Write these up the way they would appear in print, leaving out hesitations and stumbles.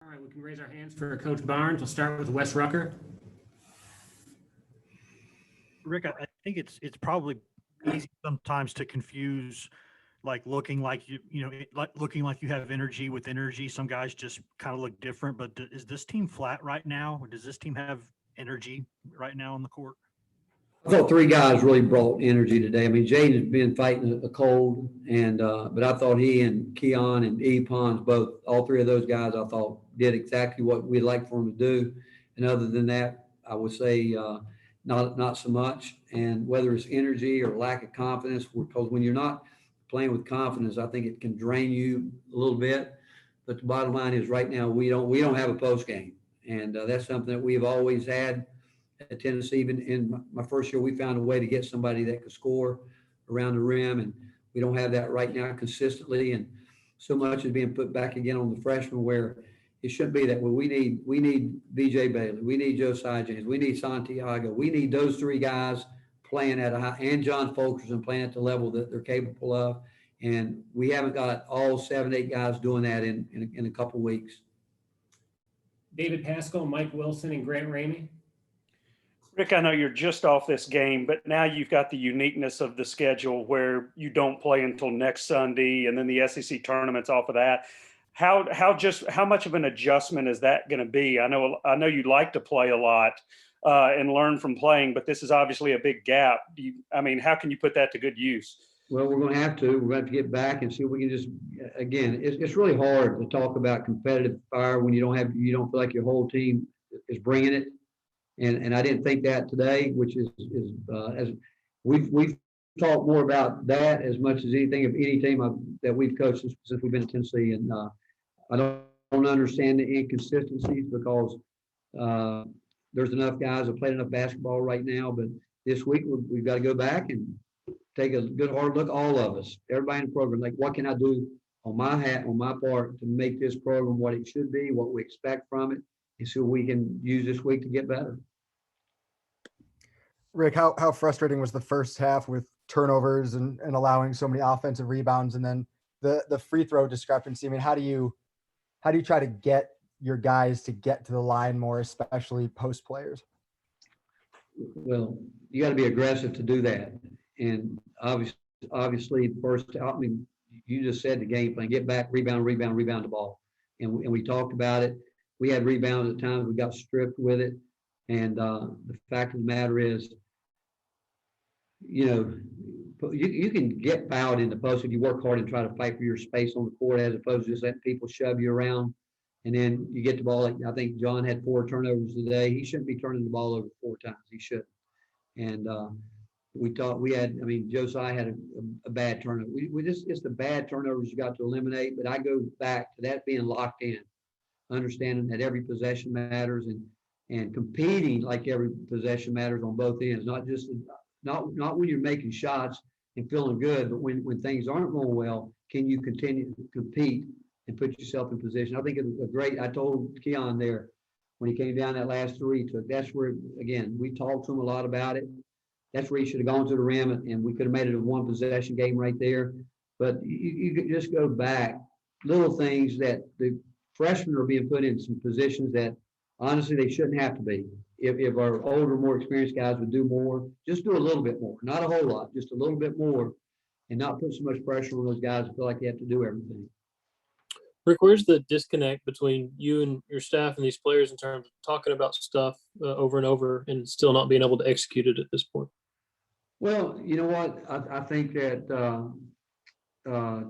All right, we can raise our hands for Coach Barnes. We'll start with Wes Rucker. Rick, I think it's probably easy sometimes to confuse like looking like looking like you have energy with energy. Some guys just kind of look different, but is this team flat right now? Or does this team have energy right now on the court? I thought three guys really brought energy today. I mean, Jaden has been fighting a cold, and but I thought he and Keon and E. Pons, all three of those guys, I thought did exactly what we'd like for them to do. And other than that, I would say not so much. And whether it's energy or lack of confidence, because when you're not playing with confidence, I think it can drain you a little bit. But the bottom line is, right now we don't have a post game, and that's something that we've always had at Tennessee. Even in my first year, we found a way to get somebody that could score around the rim, and we don't have that right now consistently. And so much is being put back again on the freshmen, where it shouldn't be that way. We need BJ Bailey, we need Josiah James, we need Santiago, we need those three guys playing at a high, and John Fulkerson playing at the level that they're capable of. And we haven't got all 7, 8 guys doing that in a couple of weeks. David Pascal, Mike Wilson, and Grant Ramey. Rick, I know you're just off this game, but now you've got the uniqueness of the schedule where you don't play until next Sunday, and then the SEC tournament's off of that. How much of an adjustment is that going to be? I know you like to play a lot and learn from playing, but this is obviously a big gap. How can you put that to good use? Well, we're going to have to. We're going to get back and see if we can just. Again, it's really hard to talk about competitive fire when you don't feel like your whole team is bringing it. And I didn't think that today, which is as we've talked more about that as much as anything of any team that we've coached since we've been in Tennessee. And I don't understand the inconsistencies, because there's enough guys that played enough basketball right now. But this week we've got to go back and take a good hard look, all of us, everybody in the program. Like, what can I do on my part to make this program what it should be, what we expect from it, and so we can use this week to get better. Rick, how frustrating was the first half with turnovers and allowing so many offensive rebounds, and then the free throw discrepancy? I mean, how do you try to get your guys to get to the line more, especially post players? Well, you got to be aggressive to do that. And obviously, you just said the game plan: get back, rebound the ball. And we talked about it. We had rebounds at times. We got stripped with it. And the fact of the matter is, you can get fouled in the post if you work hard and try to fight for your space on the court, as opposed to just letting people shove you around. And then you get the ball. Like, I think John had 4 turnovers today. He shouldn't be turning the ball over 4 times. He shouldn't. And Josiah had a bad turnover. It's the bad turnovers you got to eliminate. But I go back to that being locked in, understanding that every possession matters, and competing like every possession matters on both ends. Not when you're making shots and feeling good, but when things aren't going well, can you continue to compete and put yourself in position? I think it was I told Keon there when he came down that last 3 he took. That's where, again, we talked to him a lot about it. That's where he should have gone to the rim, and we could have made it a 1 possession game right there. But you could just go back, little things that the freshmen are being put in some positions that honestly they shouldn't have to be. If our older, more experienced guys would do more, just do a little bit more, not a whole lot, just a little bit more, and not put so much pressure on those guys to feel like they have to do everything. Rick, where's the disconnect between you and your staff and these players in terms of talking about stuff over and over and still not being able to execute it at this point? Well, you know what? I think that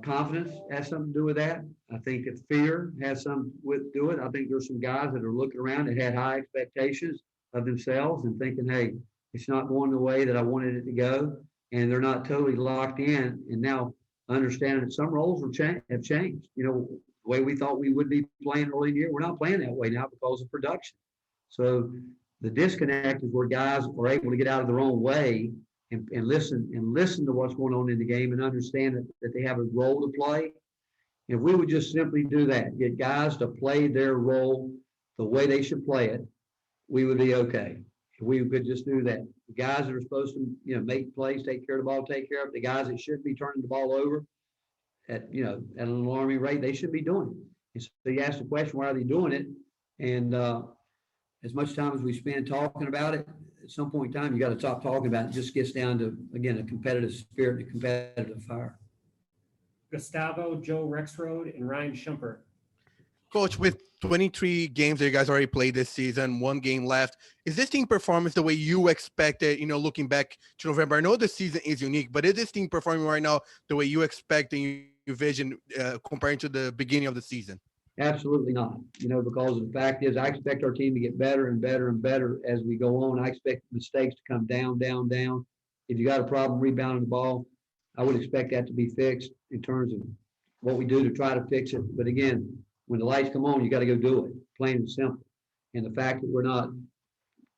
confidence has something to do with that. I think that fear has something to do it. I think there's some guys that are looking around that had high expectations of themselves and thinking, hey, it's not going the way that I wanted it to go. And they're not totally locked in. And now understanding that some roles have changed. The way we thought we would be playing early in the year, we're not playing that way now because of production. So the disconnect is where guys are able to get out of their own way and listen to what's going on in the game and understand that they have a role to play. If we would just simply do that, get guys to play their role the way they should play it, we would be okay. If we could just do that. The guys that are supposed to, make plays, take care of the ball, take care of it. The guys that should be turning the ball over at an alarming rate, they should be doing And so you ask the question, why are they doing it? And as much time as we spend talking about it, at some point in time, you got to stop talking about it. It just gets down to, again, a competitive spirit and a competitive fire. Gustavo, Joe Rexroad, and Ryan Shumper. Coach, with 23 games that you guys already played this season, 1 game left, is this team performance the way you expected, looking back to November? I know the season is unique, but is this team performing right now the way you expect and you envision comparing to the beginning of the season? Absolutely not, because the fact is I expect our team to get better and better and better as we go on. I expect mistakes to come down, down, down. If you got a problem rebounding the ball, I would expect that to be fixed in terms of what we do to try to fix it. But again, when the lights come on, you got to go do it, plain and simple. And the fact that we're not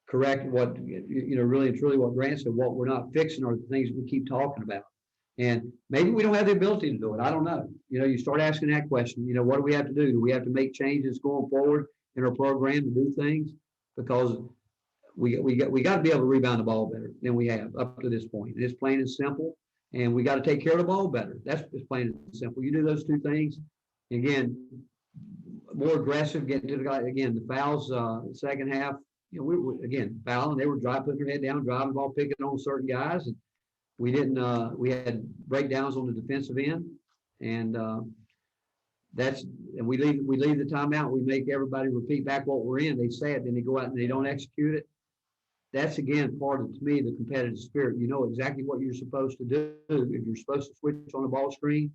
correcting what, really and truly what Grant said, what we're not fixing are the things we keep talking about. And maybe we don't have the ability to do it. I don't know. You start asking that question, what do we have to do? Do we have to make changes going forward in our program to do things? Because we got to be able to rebound the ball better than we have up to this point. And it's plain and simple. And we got to take care of the ball better. That's just plain and simple. You do those 2 things. Again, more aggressive, getting to the guy. Again, the fouls, second half, we were, again, fouling. They were putting their head down, driving the ball, picking on certain guys. And we didn't, we had breakdowns on the defensive end. And and we leave the timeout. We make everybody repeat back what we're in. They say it, then they go out and they don't execute it. That's, again, part of, to me, the competitive spirit. You know exactly what you're supposed to do. If you're supposed to switch on the ball screen,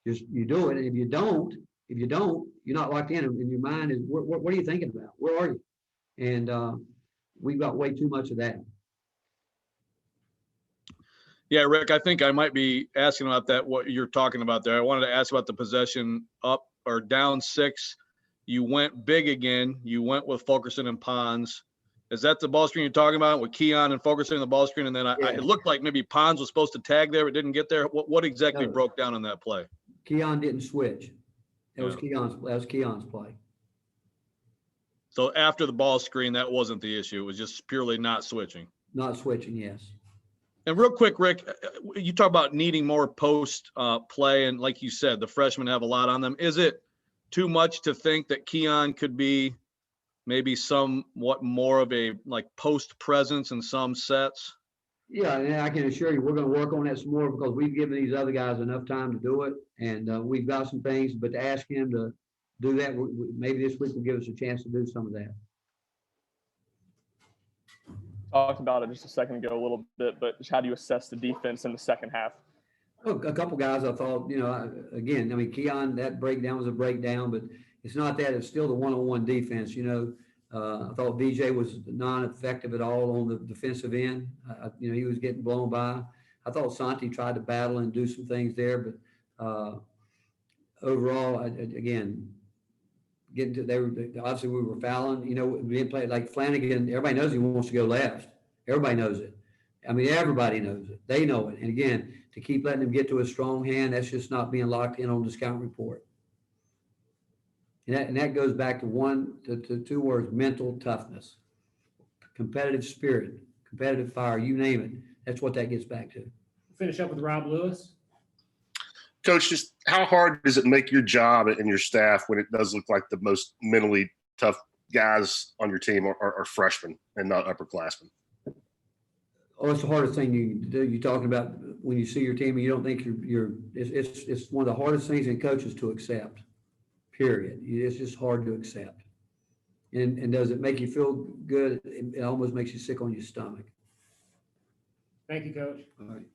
you do it. And if you don't, you're not locked in. And your mind is, what are you thinking about? Where are you? And we've got way too much of that. Yeah, Rick, I think I might be asking about that, what you're talking about there. I wanted to ask about the possession up or down 6. You went big again. You went with Fulkerson and Pons. Is that the ball screen you're talking about with Keon and Fulkerson in the ball screen? And then it looked like maybe Pons was supposed to tag there, but didn't get there. What exactly broke down on that play? Keon didn't switch. That was Keon's play. So after the ball screen, that wasn't the issue. It was just purely not switching. Not switching, yes. And real quick, Rick, you talk about needing more post play. And like you said, the freshmen have a lot on them. Is it too much to think that Keon could be maybe somewhat more of a post presence in some sets? Yeah, and I can assure you we're going to work on that some more because we've given these other guys enough time to do it. And we've got some things, but to ask him to do that, maybe this week will give us a chance to do some of that. Talked about it just a second ago a little bit, but just how do you assess the defense in the second half? Oh, a couple guys I thought, Keon, that breakdown was a breakdown, but it's not that. It's still the one-on-one defense, I thought VJ was non-effective at all on the defensive end. He was getting blown by. I thought Santi tried to battle and do some things there, but overall, again, obviously we were fouling. We didn't play like Flanagan. Everybody knows he wants to go left. Everybody knows it. Everybody knows it. They know it. And again, to keep letting him get to a strong hand, that's just not being locked in on the scout report. And that goes back to 2 words: mental toughness, competitive spirit, competitive fire, you name it. That's what that gets back to. Finish up with Rob Lewis. Coach, just how hard does it make your job and your staff when it does look like the most mentally tough guys on your team are freshmen and not upperclassmen? Oh, it's the hardest thing you can do. You're talking about when you see your team and you don't think it's one of the hardest things in coaches to accept, period. It's just hard to accept. And does it make you feel good? It almost makes you sick on your stomach. Thank you, Coach. All right.